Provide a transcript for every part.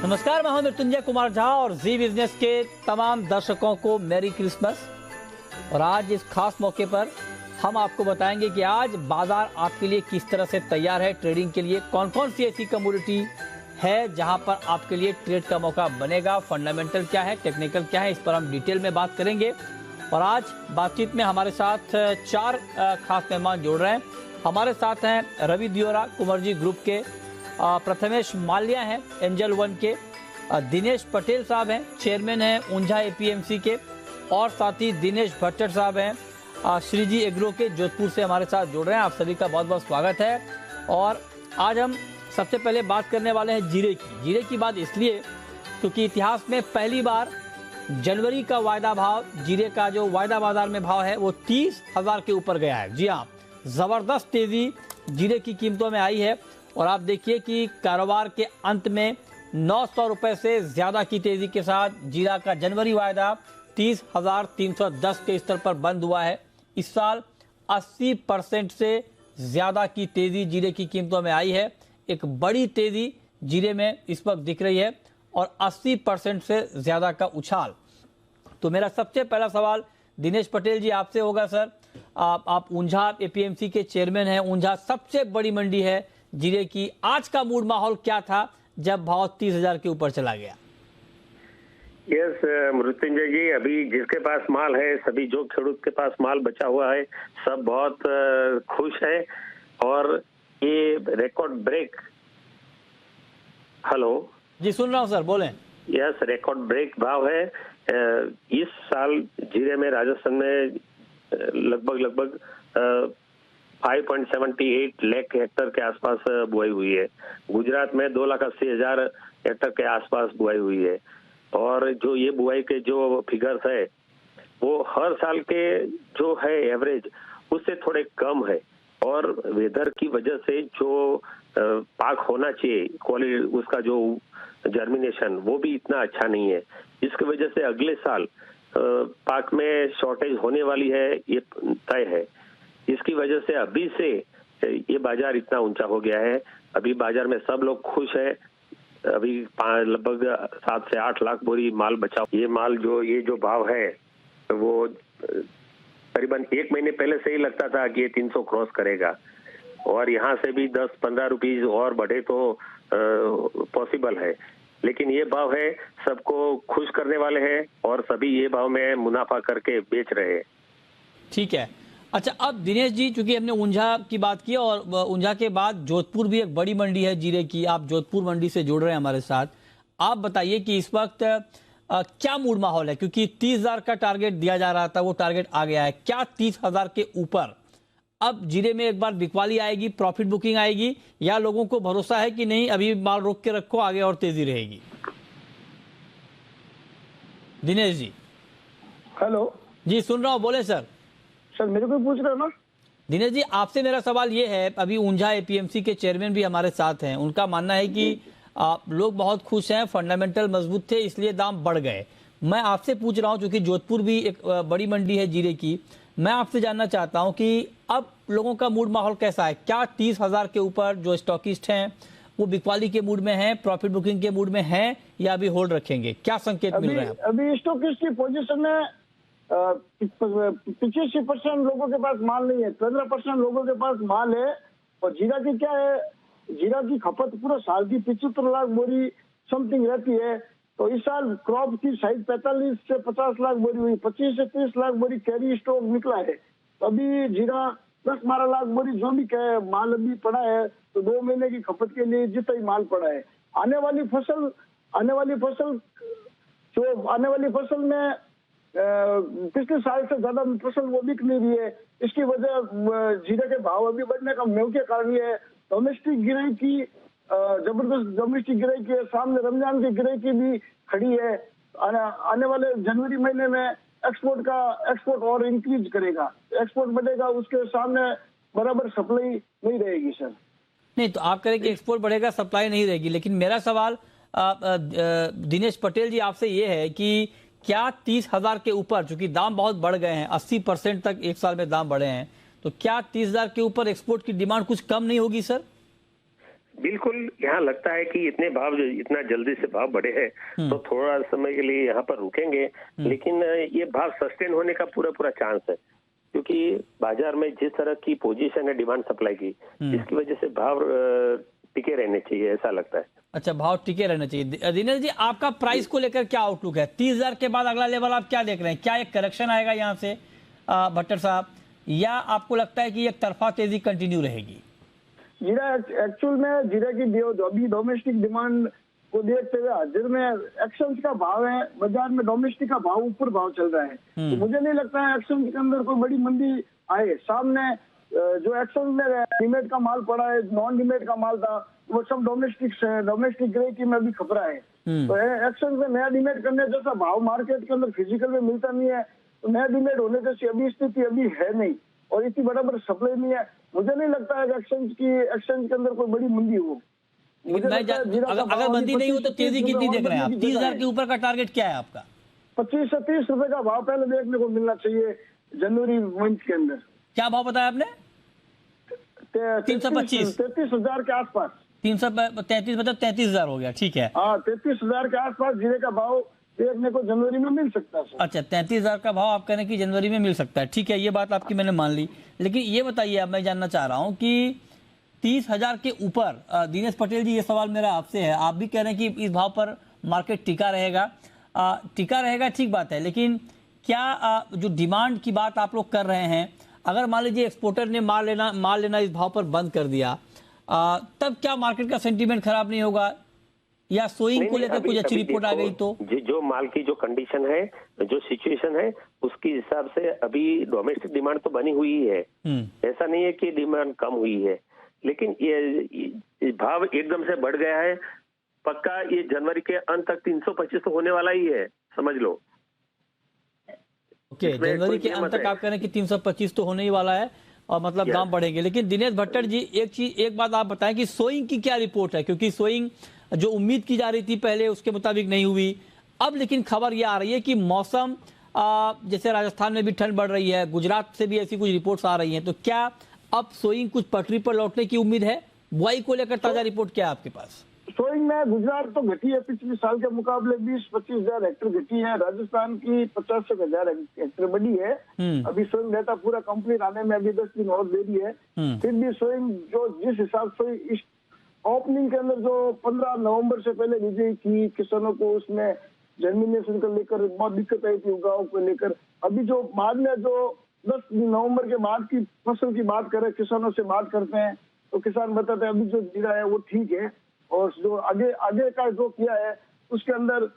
नमस्कार, मैं हूं मृत्युंजय कुमार झा और जी बिजनेस के तमाम दर्शकों को मैरी क्रिसमस। और आज इस खास मौके पर हम आपको बताएंगे कि आज बाजार आपके लिए किस तरह से तैयार है ट्रेडिंग के लिए, कौन कौन सी ऐसी कमोडिटी है जहां पर आपके लिए ट्रेड का मौका बनेगा, फंडामेंटल क्या है, टेक्निकल क्या है, इस पर हम डिटेल में बात करेंगे। और आज बातचीत में हमारे साथ चार खास मेहमान जुड़ रहे हैं। हमारे साथ हैं रवि दियोरा, कुंवरजी ग्रुप के, प्रथमेश माल्या हैं एंजल वन के, दिनेश पटेल साहब हैं, चेयरमैन हैं ऊंझा एपीएमसी के, और साथ ही दिनेश भट्टर साहब हैं श्रीजी एग्रो के, जोधपुर से हमारे साथ जुड़ रहे हैं। आप सभी का बहुत बहुत स्वागत है। और आज हम सबसे पहले बात करने वाले हैं जीरे की। जीरे की बात इसलिए क्योंकि इतिहास में पहली बार जनवरी का वायदा भाव, जीरे का जो वायदा बाजार में भाव है वो 30,000 के ऊपर गया है। जी हाँ, जबरदस्त तेजी जीरे की कीमतों में आई है। और आप देखिए कि कारोबार के अंत में 900 रुपए से ज्यादा की तेजी के साथ जीरा का जनवरी वायदा 30,310 के स्तर पर बंद हुआ है। इस साल 80% से ज्यादा की तेजी जीरे की कीमतों में आई है। एक बड़ी तेजी जीरे में इस वक्त दिख रही है और 80% से ज्यादा का उछाल। तो मेरा सबसे पहला सवाल दिनेश पटेल जी आपसे होगा। सर, आप ऊंझा एपीएमसी के चेयरमैन हैं, ऊंझा सबसे बड़ी मंडी है जीरे की। आज का मूड माहौल क्या था जब भाव 30,000 के ऊपर चला गया? यस मृत्युंजय जी, अभी जिसके पास माल है, सभी जो खेडूत के पास माल बचा हुआ है, सब बहुत खुश है। और ये रिकॉर्ड ब्रेक, हेलो जी सुन रहा हूँ सर, बोलें। यस, रिकॉर्ड ब्रेक भाव है। इस साल जीरे में राजस्थान में लगभग 5.78 लाख हेक्टर के आसपास बुआई हुई है। गुजरात में 2,80,000 हेक्टर के आसपास बुआई हुई है। और जो ये बुआई के जो फिगर्स है वो हर साल के जो है एवरेज उससे थोड़े कम है। और वेदर की वजह से जो पाक होना चाहिए, क्वालिटी उसका जो जर्मिनेशन वो भी इतना अच्छा नहीं है। इसकी वजह से अगले साल पाक में शॉर्टेज होने वाली है, ये तय है। इसकी वजह से अभी से ये बाजार इतना ऊंचा हो गया है। अभी बाजार में सब लोग खुश है। अभी लगभग 7 से 8 लाख बोरी माल बचा। ये जो भाव है वो करीबन 1 महीने पहले से ही लगता था कि ये 300 क्रॉस करेगा। और यहाँ से भी 10-15 रुपीज और बढ़े तो पॉसिबल है। लेकिन ये भाव है, सबको खुश करने वाले हैं और सभी ये भाव में मुनाफा करके बेच रहे हैं। ठीक है। अच्छा, अब दिनेश जी, चूंकि हमने ऊंझा की बात की और ऊंझा के बाद जोधपुर भी एक बड़ी मंडी है जीरे की, आप जोधपुर मंडी से जुड़ रहे हैं हमारे साथ। आप बताइए कि इस वक्त क्या मूड माहौल है, क्योंकि 30,000 का टारगेट दिया जा रहा था, वो टारगेट आ गया है। क्या 30,000 के ऊपर अब जीरे में एक बार बिकवाली आएगी, प्रॉफिट बुकिंग आएगी, या लोगों को भरोसा है कि नहीं अभी माल रोक के रखो, आगे और तेजी रहेगी? दिनेश जी। हेलो जी सुन रहा हूँ, बोले सर। सर मेरे को पूछ रहे हो ना? दिनेश जी, आपसे मेरा सवाल ये है, अभी ऊंझा एपीएमसी के चेयरमैन भी हमारे साथ हैं, उनका मानना है कि लोग बहुत खुश हैं, फंडामेंटल मजबूत थे इसलिए दाम बढ़ गए। मैं आपसे पूछ रहा हूं, क्योंकि जोधपुर भी एक बड़ी मंडी है जीरे की, मैं आपसे जानना चाहता हूं कि अब लोगों का मूड माहौल कैसा है? क्या 30,000 के ऊपर जो स्टॉकिस्ट हैं वो बिकवाली के मूड में हैं, प्रॉफिट बुकिंग के मूड में हैं, या अभी होल्ड रखेंगे? क्या संकेत मिल रहे हैं? अभी स्टॉकिस्ट की पोजीशन में 85% लोगों के पास माल नहीं है, 15% लोगों के पास माल है। और जीरा की क्या है, जीरा की खपत पूरा साल की 75 लाख बोरी समथिंग रहती है। तो इस साल क्रॉप की साइज 45 से 50 लाख बोरी हुई, 25 से 30 लाख बोरी कैरी स्टॉक निकला है। तो अभी जीरा 10-12 लाख बोरी जो भी माल अभी पड़ा है, तो 2 महीने की खपत के लिए जितना ही माल पड़ा है। आने वाली फसल में पिछले साल से ज्यादा फसल वो बिक नहीं रही है। इसकी वजह जीरे के भाव अभी बढ़ने का मुख्य कारण ये है, डोमेस्टिक गिराई की जबरदस्त डोमेस्टिक गिराई के सामने रमजान की गिराई की भी खड़ी है। आने वाले जनवरी महीने में एक्सपोर्ट और इंक्रीज करेगा, एक्सपोर्ट बढ़ेगा, उसके सामने बराबर सप्लाई नहीं रहेगी। सर नहीं, तो आप कह रहे हैं कि एक्सपोर्ट बढ़ेगा, सप्लाई नहीं रहेगी, लेकिन मेरा सवाल दिनेश पटेल जी आपसे ये है कि क्या 30,000 के ऊपर, चूंकि दाम बहुत बढ़ गए हैं, 80% तक एक साल में दाम बढ़े हैं, तो क्या 30,000 के ऊपर एक्सपोर्ट की डिमांड कुछ कम नहीं होगी? सर बिल्कुल, यहाँ लगता है कि इतने भाव इतना जल्दी से भाव बढ़े हैं तो थोड़ा समय के लिए यहाँ पर रुकेंगे, लेकिन ये भाव सस्टेन होने का पूरा पूरा चांस है, क्योंकि बाजार में जिस तरह की पोजीशन है डिमांड सप्लाई की, इसकी वजह से भाव टिके रहने चाहिए, ऐसा लगता है। अच्छा, भाव टिके रहने चाहिए। दिनेश जी, आपका प्राइस को लेकर क्या आउटलुक है? 30,000 के बाद अगला लेवल आप क्या देख रहे हैं? क्या एक करेक्शन आएगा यहाँ से भट्टर साहब, या आपको लगता है कि एक तरफा तेजी कंटिन्यू रहेगी? जीरा एक्चुअल में जीरा की जो अभी डोमेस्टिक डिमांड को देखते हुए हाजिर में एक्शंस का भाव है, बाजार में डोमेस्टिक का भाव ऊपर भाव चल रहा है, तो मुझे नहीं लगता है एक्शन के अंदर कोई बड़ी मंदी आए। सामने जो एक्शन में डीमेट का माल पड़ा है, नॉन डीमेट का माल था, वो सब डोमेस्टिक ग्रे की में भी खपरा है। तो एक्शन में नया डीमेट करने जैसा भाव मार्केट के अंदर फिजिकल में मिलता नहीं है, तो नया डीमेट होने जैसी अभी स्थिति अभी है नहीं, और इतनी बराबर सप्लाई नहीं है। मुझे नहीं लगता है एक्शन के अंदर कोई बड़ी मंदी हो। अगर मंदी नहीं हो तो तेजी कितनी देख रहे हैं आप? 30,000 के ऊपर का टारगेट क्या है आपका? 25 से 30 रुपए का भाव पहले देखने को मिलना चाहिए जनवरी मंथ के अंदर। क्या भाव बताया आपने? 325, 33,000 के आसपास। 333 मतलब 33,000 हो गया, ठीक है। हाँ, 33,000 के आसपास जीरे का भाव देखने को जनवरी में मिल सकता है। अच्छा, 33,000 का भाव आप कहने की जनवरी में मिल सकता है, ठीक है, ये बात आपकी मैंने मान ली। लेकिन ये बताइए, अब मैं जानना चाह रहा हूँ कि 30,000 के ऊपर, दिनेश पटेल जी, ये सवाल मेरा आपसे है, आप भी कह रहे हैं कि इस भाव पर मार्केट टिका रहेगा, ठीक बात है, लेकिन क्या जो डिमांड की बात आप लोग कर रहे हैं, अगर मान लीजिए एक्सपोर्टर ने माल लेना इस भाव पर बंद कर दिया, तब क्या मार्केट का सेंटीमेंट खराब नहीं होगा? या सोइंग को लेकर कुछ अच्छी रिपोर्ट आ गई तो? जो माल की जो कंडीशन है, जो सिचुएशन है, उसके हिसाब से अभी डोमेस्टिक डिमांड तो बनी हुई है, ऐसा नहीं है कि डिमांड कम हुई है, लेकिन ये भाव एकदम से बढ़ गया है। पक्का ये जनवरी के अंत तक 325 तो होने वाला ही है, समझ लो। ओके, जनवरी के अंत तक आप कह रहे हैं कि 325 तो होने ही वाला है, और मतलब दाम बढ़ेंगे। लेकिन दिनेश भट्टर जी, एक बात आप बताएं कि सोइंग की क्या रिपोर्ट है? क्योंकि सोइंग जो उम्मीद की जा रही थी पहले, उसके मुताबिक नहीं हुई। अब लेकिन खबर ये आ रही है कि मौसम, जैसे राजस्थान में भी ठंड बढ़ रही है, गुजरात से भी ऐसी कुछ रिपोर्ट्स आ रही हैं, तो क्या अब सोइंग कुछ पटरी पर लौटने की उम्मीद है? बुआई को लेकर ताजा रिपोर्ट क्या है आपके पास? सोइंग में गुजरात तो घटी है, पिछले साल के मुकाबले 20-25 हजार हेक्टेयर घटी है। राजस्थान की 50,000 हेक्टेयर बढ़ी है। अभी सोइंग डेटा पूरा कंप्लीट आने में अभी 10 दिन और देरी है। फिर भी सोइंग जो जिस हिसाब से इस ओपनिंग के अंदर जो 15 नवंबर से पहले दी गई थी, किसानों को उसमें जर्मिनेशन को लेकर बहुत दिक्कत आई थी, उगाव को लेकर। अभी जो बाद में जो 10 नवंबर के बाद की फसल की बात करें, किसानों से बात करते हैं, तो किसान बताते हैं अभी जो जीरा है वो ठीक है, और जो आगे का जो किया है उसके अंदर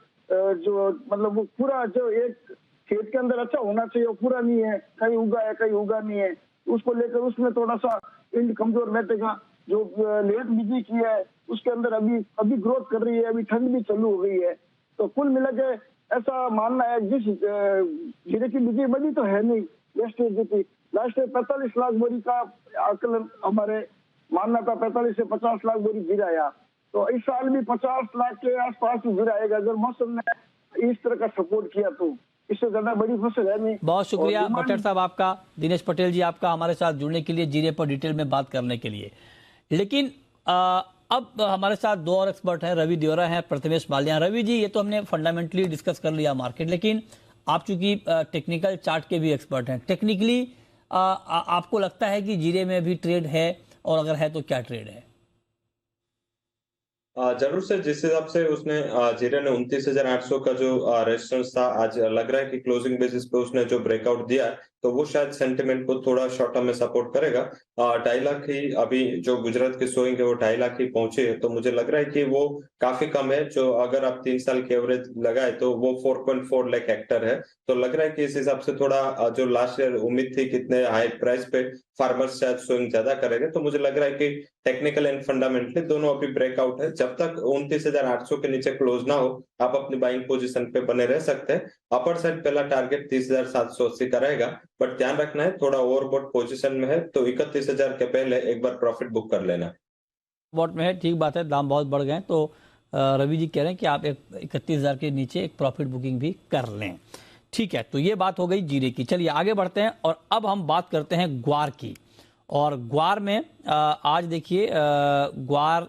जो मतलब वो पूरा जो एक खेत के अंदर अच्छा होना चाहिए वो पूरा नहीं है, कहीं उगा है कहीं उगा नहीं है, उसको लेकर उसमें थोड़ा सा इंड कमजोर बैठेगा। जो लेट बिजी की है उसके अंदर अभी ग्रोथ कर रही है, अभी ठंड भी चालू हो गई है, तो कुल मिला के ऐसा मानना है जिस जीरे की बिजी बड़ी तो है नहीं। लास्ट ईयर 45 लाख बोरी का आकलन हमारे मानना था, 45 से 50 लाख बोरी जीरा आया, तो इस साल भी 50 लाख के आसपास ही जीरा आएगा अगर मौसम ने इस तरह का सपोर्ट किया तो। इससे ज्यादा बड़ी फसल है नहीं। बहुत शुक्रिया भट्टर साहब आपका, दिनेश पटेल जी आपका हमारे साथ जुड़ने के लिए, जीरे पर डिटेल में बात करने के लिए। लेकिन अब हमारे साथ दो और एक्सपर्ट हैं, रवि देवरा हैं, प्रथमेश बालियान। रवि जी, ये तो हमने फंडामेंटली डिस्कस कर लिया मार्केट, लेकिन आप चूंकि टेक्निकल चार्ट के भी एक्सपर्ट हैं, टेक्निकली आपको लगता है कि जीरे में भी ट्रेड है, और अगर है तो क्या ट्रेड है? जरूर सर, जिस हिसाब से उसने जीरे ने 29,800 का जो रेजिस्टेंस था, आज लग रहा है कि क्लोजिंग बेसिस पे उसने जो ब्रेकआउट दिया है, तो वो शायद सेंटिमेंट को थोड़ा शॉर्ट टर्म में सपोर्ट करेगा। 2.5 लाख ही अभी जो गुजरात की सोइंग है वो 2.5 लाख ही पहुंचे है, तो मुझे लग रहा है कि वो काफी कम है। जो अगर आप 3 साल की एवरेज लगाए तो वो 4.4 लाख हेक्टर है, तो लग रहा है कि इस हिसाब से थोड़ा जो लास्ट ईयर उम्मीद थी कितने हाई प्राइस पे फार्मर्स शायद सोइंग ज्यादा करेंगे, तो मुझे लग रहा है कि टेक्निकल एंड फंडामेंटली दोनों अभी ब्रेकआउट है। जब तक 29,800 के नीचे क्लोज ना हो, आप अपनी बाइंग पोजीशन पे बने रह सकते हैं। अपर साइड पहला टारगेट 30,780 का रहेगा, बट ध्यान रखना है थोड़ा ओवरबॉट पोजीशन में है, तो 31,000 के पहले एक बार प्रॉफिट बुक कर लेना। बॉट में है, ठीक बात है, दाम बहुत बढ़ गए, तो रवि जी कह रहे हैं कि आप 31,000 के नीचे एक प्रॉफिट बुकिंग भी कर लें। ठीक है, तो ये बात हो गई जीरे की। चलिए आगे बढ़ते हैं, और अब हम बात करते हैं ग्वार की। और ग्वार में आज देखिए, ग्वार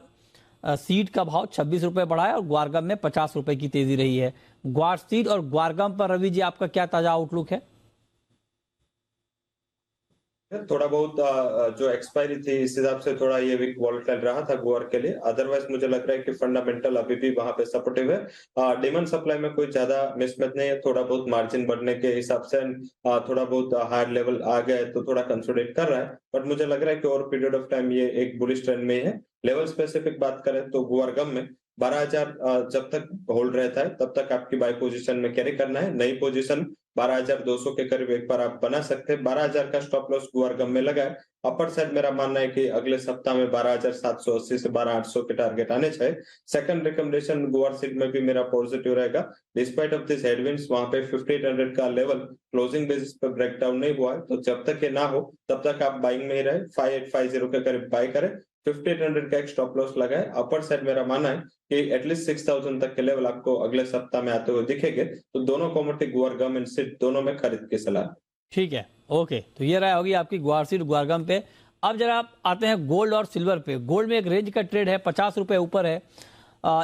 सीड का भाव 26 रुपए बढ़ा है और ग्वारगम में 50 रुपए की तेजी रही है। ग्वार सीड और ग्वारगम पर रवि जी आपका क्या ताजा आउटलुक है? थोड़ा बहुत जो एक्सपायरी थी इस हिसाब से थोड़ा ये वीक वॉलेटाइल रहा था गुआर के लिए। अदरवाइज मुझे लग रहा है कि फंडामेंटल अभी भी वहां पे सपोर्टिव है। डिमांड सप्लाई में कोई ज्यादा मिसमैच नहीं है, थोड़ा बहुत मार्जिन बढ़ने के हिसाब से थोड़ा बहुत हायर लेवल आ गए तो थोड़ा कंसोलिडेट कर रहा है। बट मुझे लग रहा है कि ओवर पीरियड ऑफ टाइम ये एक बुलिश ट्रेंड में ही है। लेवल स्पेसिफिक बात करें तो गुआरगम में 12,000 जब तक होल्ड रहता है तब तक आपकी बाय पोजीशन में कैरी करना है। नई पोजीशन 12,200 के करीब एक बार आप बना सकते हैं। 12,000 का स्टॉप लॉस गुआरगम में लगा है। अपर साइड मेरा मानना है कि अगले सप्ताह में 12,780 से 12,800 के टारगेट आने चाहिए। सेकंड रिकमेंडेशन गुआर सीड में भी मेरा पॉजिटिव रहेगा। डिस्पाइट ऑफ दिस हेडविंड्स वहां पे 5800 का लेवल क्लोजिंग बेसिस पे ब्रेकडाउन नहीं हुआ है, तो जब तक ये ना हो तब तक आप बाइंग में ही रहे। 5850 के करीब बाय करें। 5800 का एक स्टॉप लॉस लगा है। अपर साइड मेरा मानना है कि एटलीस्ट 6,000 तक के लेवल आपको अगले सप्ताह में आते हुए दिखेंगे। तो दोनों कमोडिटी गुआरगम एंड सीड दोनों में खरीद की सलाह। ठीक है, ओके। तो ये राय होगी आपकी गुआर सीड गुआरगम पे। अब जरा आप आते हैं गोल्ड और सिल्वर पे। गोल्ड में एक रेंज का ट्रेड है, 50 रुपए ऊपर है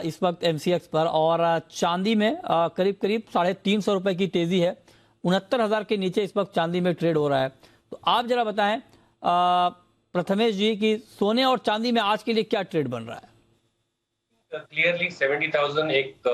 इस वक्त एमसीएक्स पर, और चांदी में करीब करीब 350 रुपए की तेजी है। 69,000 के नीचे इस वक्त चांदी में ट्रेड हो रहा है। तो आप जरा बताएं प्रथमेश जी कि सोने और चांदी में आज के लिए क्या ट्रेड बन रहा है? क्लियरली 70,000 एक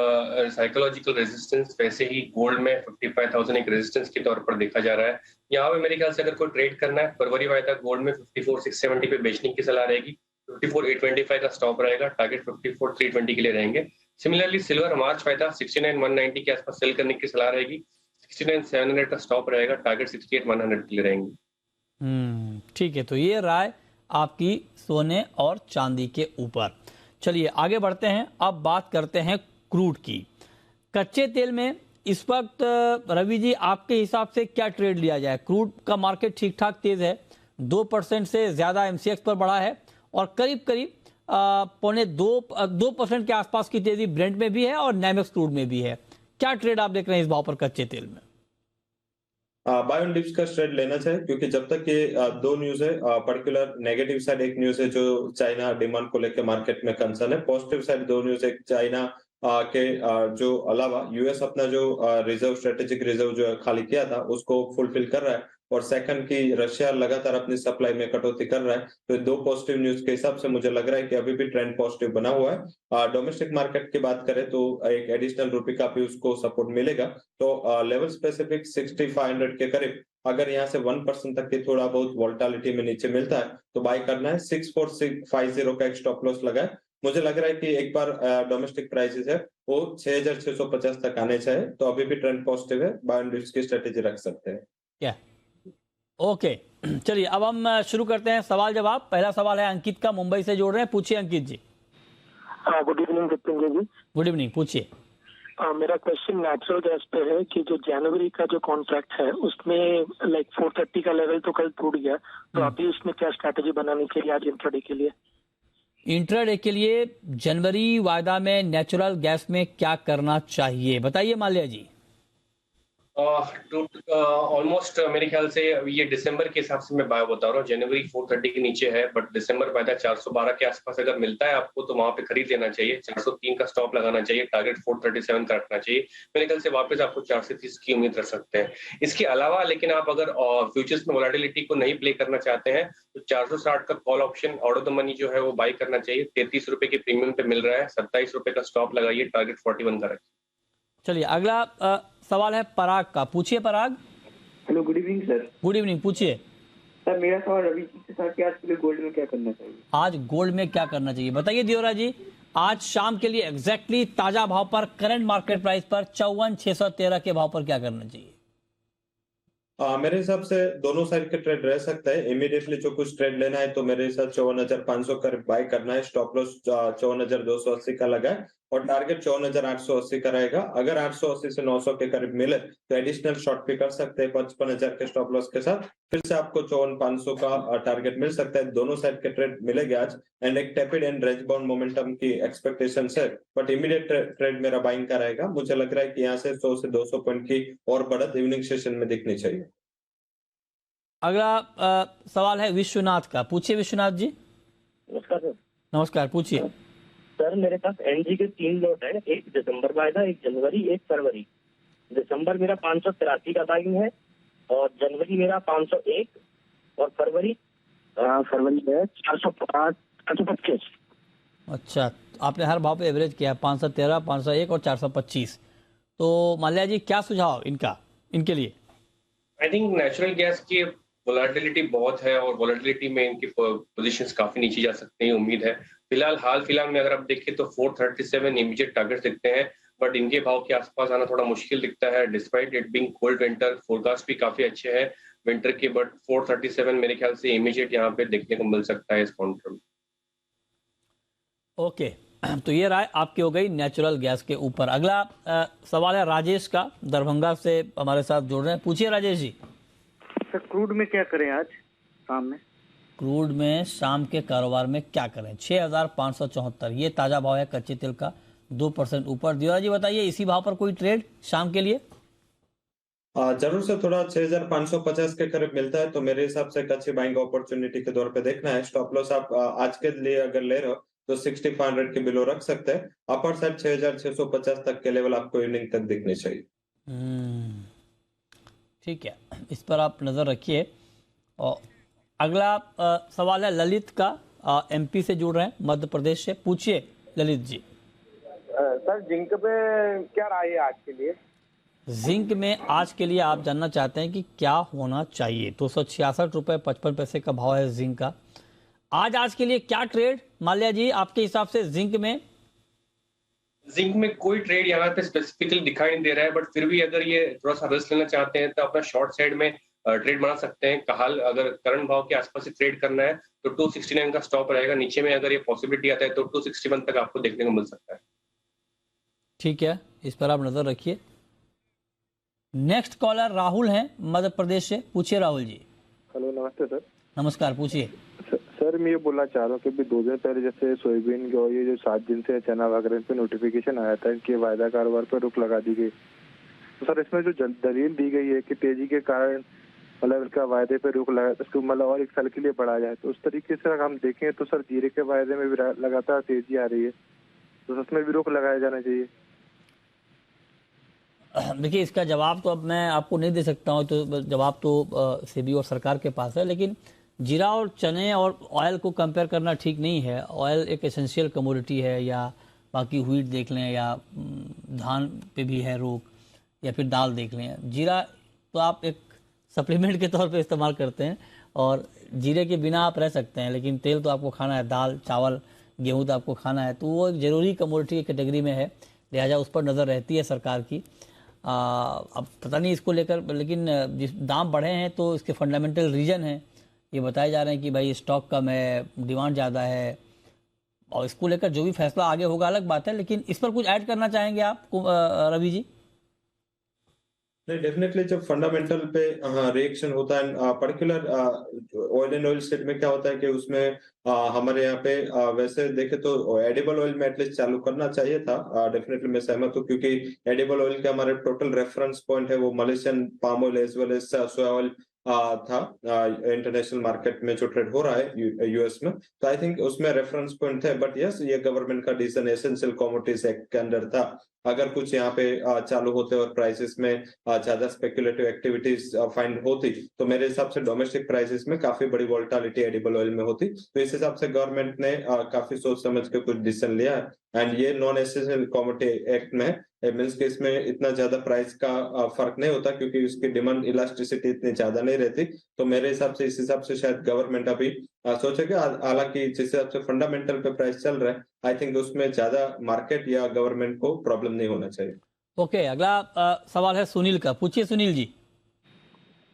साइकोलॉजिकल रेजिस्टेंस, वैसे ही गोल्ड में 55,000 एक रेजिस्टेंस के तौर पर देखा जा रहा है। यहाँ पे मेरे ख्याल से अगर कोई ट्रेड करना है फरवरी वायदा गोल्ड में 54,670 पे बेचने की सलाह रहेगी। 54,825 का स्टॉप रहेगा, टारगेट 54,320 के लिए रहेंगे। सिमिलरली सिल्वर मार्च वायदा 69,190 के आसपास सेल करने की सलाह रहेगी। 69,700 का स्टॉप रहेगा, टारगेट 68,100 के लिए रहेंगे। ठीक है, तो ये राय आपकी सोने और चांदी के ऊपर। चलिए आगे बढ़ते हैं। अब बात करते हैं क्रूड की। कच्चे तेल में इस वक्त रवि जी आपके हिसाब से क्या ट्रेड लिया जाए? क्रूड का मार्केट ठीक ठाक तेज है, 2% से ज्यादा एमसीएक्स पर बढ़ा है और करीब करीब 2% के आसपास की तेजी ब्रेंट में भी है और नैमेक्स क्रूड में भी है। क्या ट्रेड आप देख रहे हैं इस भाव पर कच्चे तेल में? बाय ऑन डिप्स का ट्रेड लेना चाहिए, क्योंकि जब तक ये दो न्यूज है, पर्टिकुलर नेगेटिव साइड एक न्यूज है जो चाइना डिमांड को लेकर मार्केट में कंसर्न है। पॉजिटिव साइड दो न्यूज है, चाइना के जो अलावा यूएस अपना जो रिजर्व स्ट्रेटेजिक रिजर्व जो खाली किया था उसको फुलफिल कर रहा है, और सेकंड की रशिया लगातार अपनी सप्लाई में कटौती कर रहा है। तो दो पॉजिटिव न्यूज के हिसाब से मुझे लग रहा है कि अभी भी ट्रेंड पॉजिटिव बना हुआ है। डोमेस्टिक मार्केट की बात करें तो एक एडिशनल रुपये का भी उसको सपोर्ट मिलेगा। तो लेवल स्पेसिफिक 6500 के करीब अगर यहाँ से 1% तक की थोड़ा बहुत वोलेटिलिटी में नीचे मिलता है तो बाय करना है। 64,650 का एक स्टॉप लॉस लगा है। मुझे लग रहा है कि एक बार डोमेस्टिक प्राइसेस है वो 6,650 तक आने चाहिए, तो अभी भी ट्रेंड पॉजिटिव है। बाय ऑन डिप्स की स्ट्रेटेजी रख सकते हैं क्या? ओके, चलिए अब हम शुरू करते हैं सवाल जवाब। पहला सवाल है अंकित का, मुंबई से जोड़ रहे हैं। पूछिए अंकित जी। गुड इवनिंग जितेंद्र जी। गुड इवनिंग, पूछिए। मेरा क्वेश्चन नेचुरल गैस पे है कि जो जनवरी का जो कॉन्ट्रैक्ट है उसमें लाइक 430 का लेवल तो कल टूट गया, तो अभी उसमें क्या स्ट्रैटेजी बनानी चाहिए आज इंट्राडे के लिए? इंट्राडे के लिए जनवरी वायदा में नेचुरल गैस में क्या करना चाहिए बताइए माल्या जी। ऑलमोस्ट मेरे ख्याल से ये दिसंबर के हिसाब से मैं बता रहा हूँ। जनवरी 430 के नीचे है, बट दिसंबर वायदा 412 के आसपास अगर मिलता है आपको तो वहां पे खरीद लेना चाहिए। 403 का स्टॉप लगाना चाहिए, टारगेट 437 का रखना चाहिए। मेरे ख्याल से वापस आपको 430 की उम्मीद रख सकते हैं। इसके अलावा लेकिन आप अगर फ्यूचर्स में वोलेटिलिटी को नहीं प्ले करना चाहते हैं तो 460 का call option out of the money जो है वो बाई करना चाहिए। 33 रुपए के प्रीमियम पे मिल रहा है। 27 रुपए का स्टॉप लगाइए, टारगेट 41 का रखिए। चलिए अगला सवाल है पराग का। पूछिए Parag. Hello, good evening sir. Good evening, पूछिए। सर मेरा सवाल रवि जी के साथ कि आज के लिए गोल्ड में क्या करना चाहिए? आज गोल्ड में क्या करना चाहिए बताइए दियोरा जी। आज शाम के लिए एग्जैक्टली ताजा भाव पर, करंट मार्केट प्राइस पर 54,613 के भाव पर क्या करना चाहिए? मेरे हिसाब से दोनों साइड के ट्रेड रह सकता है। इमीडिएटली जो कुछ ट्रेड लेना है तो मेरे हिसाब 54,500 कर बाय करना है। स्टॉप लॉस 54,280 का लगा है और टारगेट 54,880 का रहेगा। अगर 880 से 900 के करीब मिले तो एडिशनल शॉर्ट भी कर सकते हैं 55,000 के स्टॉप लॉस के साथ। फिर से आपको 54,500 का टारगेट मिल सकता है। दोनों साइड के ट्रेड मिलेंगे आज, एंड एक tepid and range bound momentum की एक्सपेक्टेशन है, बट इमीडिएट ट्रेड मेरा बाइंग का रहेगा। मुझे लग रहा है कि यहाँ से 100 से 200 पॉइंट की और बढ़त इवनिंग सेशन में दिखनी चाहिए। अगला सवाल है विश्वनाथ का। पूछिए विश्वनाथ जी। नमस्कार सर। नमस्कार, पूछिए। सर मेरे पास एनजी के 3 लॉट है, एक दिसंबर का आएगा, एक जनवरी, एक फरवरी। दिसंबर मेरा 583 का बाइंग है, और जनवरी मेरा 501, और फरवरी है 425। अच्छा, आपने हर भाव पे एवरेज किया, 513, 501 और 425। तो माल्या जी क्या सुझाव इनके लिए? आई थिंक नेचुरल गैस की वोलेटिलिटी बहुत है और वोलेटिलिटी में इनकी पोजीशंस काफी नीचे जा सकते हैं, उम्मीद है। हाल फिलहाल में अगर आप देखें तो 437 इमीडिएट टारगेट दिखते हैं, बट इनके भाव के आसपास आना थोड़ा मुश्किल दिखता है। Despite it being cold winter, forecast भी काफी अच्छे हैं विंटर के, बट 437 मेरे ख्याल से इमीडिएट यहाँ पे देखने को मिल सकता है इस काउंटर में। ओके, तो ये राय आपकी हो गई नेचुरल गैस के ऊपर। अगला सवाल है राजेश का, दरभंगा से हमारे साथ जुड़ रहे हैं। पूछिए राजेश जी। सर क्रूड में क्या करें आज शाम में? क्रूड में शाम के कारोबार में क्या करें? 6574 ये ताजा भाव है कच्चे तेल का, 2% ऊपर। दियोरा जी बताइए, इसी भाव पर कोई ट्रेड शाम के लिए? जरूर से थोड़ा 6550 के करीब मिलता है तो मेरे हिसाब से एक अच्छी बाइंग अपॉर्चुनिटी के तौर पे देखना है। स्टॉप लॉस आप आज के लिए अगर ले रहे हो तो 6500 के बिलो रख सकते हैं। अपर साइड 6650 तक के लेवल आपको इवनिंग तक दिखने चाहिए। ठीक है, इस पर आप नजर रखिए। और अगला सवाल है ललित का, एमपी से जुड़ रहे हैं, मध्य प्रदेश से। पूछिए ललित जी। सर जिंक पे क्या राय है आज के लिए? जिंक में आज के लिए आप जानना चाहते हैं कि क्या होना चाहिए। 266 रुपये 55 पैसे का भाव है जिंक का। आज के लिए क्या ट्रेड माल्या जी आपके हिसाब से जिंक में? जिंक में कोई ट्रेड यहाँ पे स्पेसिफिकली दिखाई नहीं दे रहा है, बट फिर भी अगर ये थोड़ा सा रिस्क लेना चाहते हैं तो अपना शॉर्ट साइड में ट्रेड बना सकते हैं। कहाल अगर करंट भाव के आसपास से ट्रेड करना है तो 269 का स्टॉप रहेगा। नीचे में अगर ये पॉसिबिलिटी आता है तो 261 तक आपको देखने को मिल सकता है। ठीक है, इस पर आप नजर रखिए। नेक्स्ट कॉलर राहुल हैं मध्य प्रदेश से। पूछिए राहुल जी। हेलो, नमस्ते सर। नमस्कार, पूछिए। सर मैं ये बोलना चाह रहा हूँ कि अभी 2 दिन पहले जैसे सोयाबीन और ये जो 7 दिन से चना वगैरह पे नोटिफिकेशन आया था कि वायदा कारोबार पर रुक लगा दी गई, तो सर इसमें जो दलील दी गई है कि तेजी के कारण मतलब इसका वायदे पे रुक लगा, इसको मतलब और 1 साल के लिए बढ़ा जाए, तो उस तरीके से अगर हम देखें तो सर जीरे के वायदे में भी लगातार तेजी आ रही है, तो उसमें भी रुक लगाया जाना चाहिए। देखिए, इसका जवाब तो अब मैं आपको नहीं दे सकता हूँ, तो जवाब तो सेबी और सरकार के पास है। लेकिन जीरा और चने और ऑयल को कंपेयर करना ठीक नहीं है। ऑयल एक एसेंशियल कमोडिटी है, या बाकी व्हीट देख लें, या धान पे भी है रोक, या फिर दाल देख लें। जीरा तो आप एक सप्लीमेंट के तौर पे इस्तेमाल करते हैं, और जीरे के बिना आप रह सकते हैं, लेकिन तेल तो आपको खाना है, दाल चावल गेहूँ तो आपको खाना है, तो वो एक ज़रूरी कमोडिटी की कैटेगरी में है, लिहाजा उस पर नज़र रहती है सरकार की। अब पता नहीं इसको लेकर, लेकिन जिस दाम बढ़े हैं तो इसके फंडामेंटल रीजन हैं, ये बताए जा रहे हैं कि भाई स्टॉक कम है, डिमांड ज़्यादा है, और इसको लेकर जो भी फैसला आगे होगा अलग बात है। लेकिन इस पर कुछ ऐड करना चाहेंगे आप रवि जी? नहीं, डेफिनेटली जब फंडामेंटल पे रिएक्शन होता है, particular oil and oil set में क्या होता है कि उसमें हमारे यहाँ पे वैसे देखे तो एडिबल ऑयल में एटलीस्ट चालू करना चाहिए था। डेफिनेटली मैं सहमत हूँ, क्योंकि एडिबल ऑयल के हमारे टोटल रेफरेंस पॉइंट है वो Malaysian palm oil as well as soya oil था इंटरनेशनल मार्केट में जो ट्रेड हो रहा है यूएस में, तो आई थिंक उसमें रेफरेंस पॉइंट थे। बट यस, ये गवर्नमेंट का डिसीजन एसेंशियल कमोडिटीज एक्ट के अंदर था। अगर कुछ यहाँ पे चालू होते और प्राइसेस में ज्यादा स्पेकुलेटिव एक्टिविटीज फाइंड होती तो मेरे हिसाब से डोमेस्टिक प्राइसेस में काफी बड़ी वोलेटिलिटी एडिबल ऑयल में होती। तो इस हिसाब से गवर्नमेंट ने काफी सोच समझ के कुछ डिसीजन लिया है, एंड ये नॉन एसेंशियल कमोडिटी एक्ट में मीन्स के इसमें इतना ज्यादा प्राइस का फर्क नहीं होता, क्योंकि उसकी डिमांड इलास्टिसिटी इतनी ज्यादा नहीं रहती। तो मेरे हिसाब से इस हिसाब से शायद गवर्नमेंट अभी सोचेगा। हालांकि जिस हिसाब से फंडामेंटल पे प्राइस चल रहा है, आई थिंक उसमें ज्यादा मार्केट या गवर्नमेंट को प्रॉब्लम नहीं होना चाहिए। ओके, अगला सवाल है सुनील का। पूछिए सुनील जी।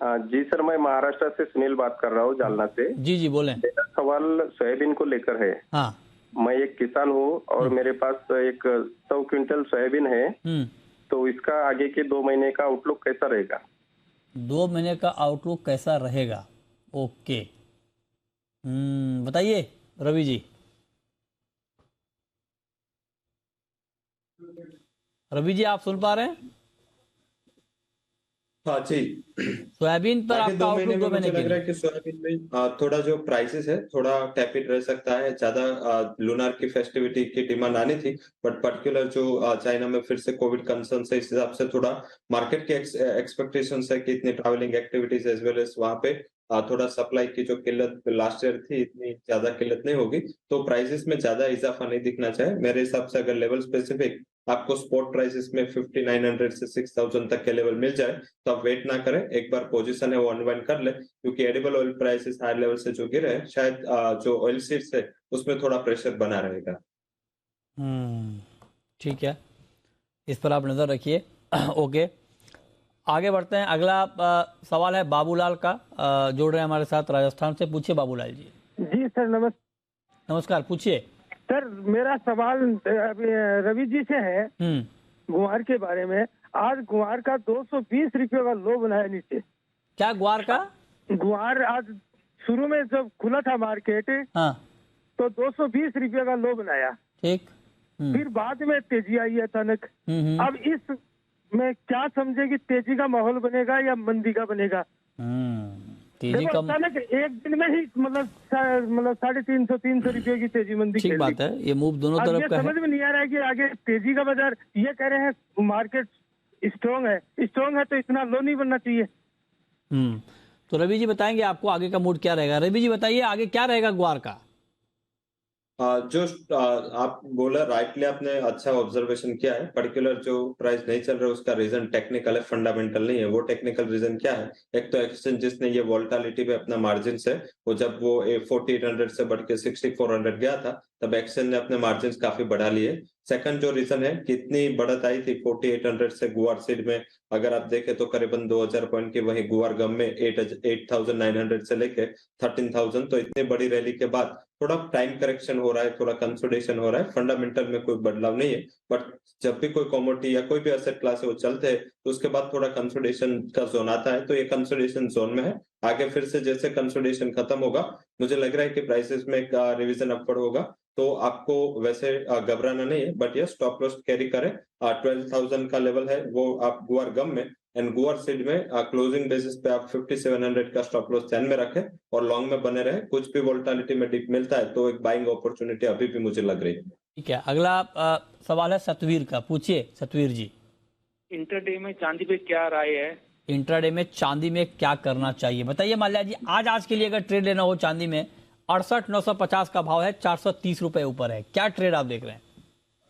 जी सर, मैं महाराष्ट्र से सुनील बात कर रहा हूँ, जालना से। जी जी बोलें। मेरा सवाल सोयाबीन को लेकर है। हाँ, मैं एक किसान हूँ और मेरे पास एक 100 क्विंटल सोयाबीन है, तो इसका आगे के 2 महीने का आउटलुक कैसा रहेगा? 2 महीने का आउटलुक कैसा रहेगा? ओके, बताइए रवि जी। रवि जी आप सुन पा रहे हैं? हाँ जी, सोयाबीन पर आगे आपका 2 महीने आउटलुक में 2 महीने मुझे के लग रहा लिए? है कि सोयाबीन में थोड़ा जो प्राइसेस है थोड़ा टैपिड रह सकता है। ज्यादा लूनार की फेस्टिविटी की डिमांड आनी थी, बट पर्टिकुलर जो चाइना में फिर से कोविड कंसर्न है, इस हिसाब से थोड़ा मार्केट के एक्सपेक्टेशंस है कि इतनी travelling activities as well as वहाँ पे थोड़ा सप्लाई की जो किल्लत लास्ट ईयर थी, इतनी ज्यादा किल्लत नहीं होगी, तो प्राइसेस में ज्यादा इजाफा नहीं दिखना चाहिए मेरे हिसाब से। अगर लेवल स्पेसिफिक आपको स्पॉट प्राइसेस में 5900 से 6000 तक के लेवल मिल जाए तो आप वेट ना करें, एक बार पोजीशन है वो अनवाइंड कर ले, क्योंकि edible oil prices high level से जो गिरे हैं, शायद जो ऑयल सीड्स है उसमें थोड़ा प्रेशर बना रहेगा। ठीक है, इस पर आप नज़र रखिए। ओके, आगे बढ़ते हैं। अगला सवाल है बाबूलाल का, जोड़ रहे हैं हमारे साथ राजस्थान से। पूछिए बाबूलाल जी। जी सर, नमस्कार, पूछिए। सर मेरा सवाल रवि जी से है गुआर के बारे में। आज गुआर का 220 रुपये का लो बनाया नीचे। क्या गुआर का? गुआर आज शुरू में जब खुला था मार्केट, हाँ, तो 220 रुपये का लो बनाया। ठीक। फिर बाद में तेजी आई अचानक। अब इस में क्या समझे कि तेजी का माहौल बनेगा या मंदी का बनेगा? तेजी का अचानक एक दिन में ही मतलब 350-300 रुपये की तेजी मंदी। ठीक बात है, ये मूव दोनों तरफ का है। समझ में नहीं आ रहा है कि आगे तेजी का बाजार, ये कह रहे हैं मार्केट स्ट्रॉन्ग है तो इतना लो नहीं बनना चाहिए। तो रवि जी बताएंगे आपको आगे का मूड क्या रहेगा। रवि जी बताइए आगे क्या रहेगा गुआर का? जो आप बोला राइटली, आपने अच्छा ऑब्जर्वेशन किया है। पर्टिकुलर जो प्राइस नहीं चल रहा है उसका रीजन टेक्निकल है, फंडामेंटल नहीं है। वो टेक्निकल रीजन क्या है? एक तो एक्सचेंजेस ने ये वोलेटिलिटी पे अपना मार्जिन है, वो जब वो 4800 से बढ़ के 6400 गया था तब एक्सचेंज ने अपने मार्जिन काफी बढ़ा लिए। सेकंड जो रीजन है, कितनी बढ़त आई थी 4800 से गुआर सीड में, अगर आप देखें तो करीबन 2000 पॉइंट की, वही गुआर गम में 8900 से लेके 13000, तो इतनी बड़ी रैली के बाद थोड़ा टाइम करेक्शन हो रहा है, थोड़ा कंसोलिडेशन हो रहा है। फंडामेंटल में कोई बदलाव नहीं है, बट जब भी कोई कमोडिटी या कोई भी एसेट क्लास है वो चलते हैं तो उसके बाद थोड़ा कंसोलिडेशन का जोन आता है, तो ये कंसोलिडेशन जोन में है। आगे फिर से जैसे कंसोलिडेशन खत्म होगा, मुझे लग रहा है कि प्राइसेस में एक रिवीजन अपवर्ड होगा, तो आपको वैसे घबराना नहीं है, बट ये स्टॉप लॉस कैरी करें। 12,000 का लेवल है वो आप गुआर गम में एंड गुआर सीड में क्लोजिंग बेसिस पे आप 5700 का स्टॉप लॉस ध्यान में रखें और लॉन्ग में बने रहे। कुछ भी वोलेटिलिटी में डिप मिलता है तो एक बाइंग अपॉर्चुनिटी अभी भी मुझे लग रही है। ठीक है, अगला सवाल है सतवीर का। पूछिए सतवीर जी। इंटरडे में चांदी पे क्या राय है? इंट्राडे में चांदी में क्या करना चाहिए बताइए माल्या जी। आज के लिए अगर ट्रेड लेना हो चांदी में, 68,950 का भाव है, 430 रुपए ऊपर है, क्या ट्रेड आप देख रहे हैं?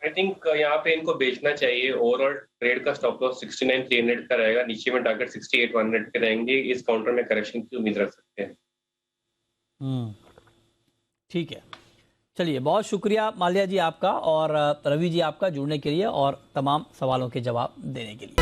आई थिंक यहाँ पे इनको बेचना चाहिए। ओवरऑल ट्रेड का स्टॉप लॉस 69,300 का रहेगा, नीचे में टारगेट 68,100 के रहेंगे। इस काउंटर में करेक्शन की उम्मीद रख सकते हैं। ठीक है, चलिए बहुत शुक्रिया माल्या जी आपका और रवि जी आपका जुड़ने के लिए और तमाम सवालों के जवाब देने के लिए।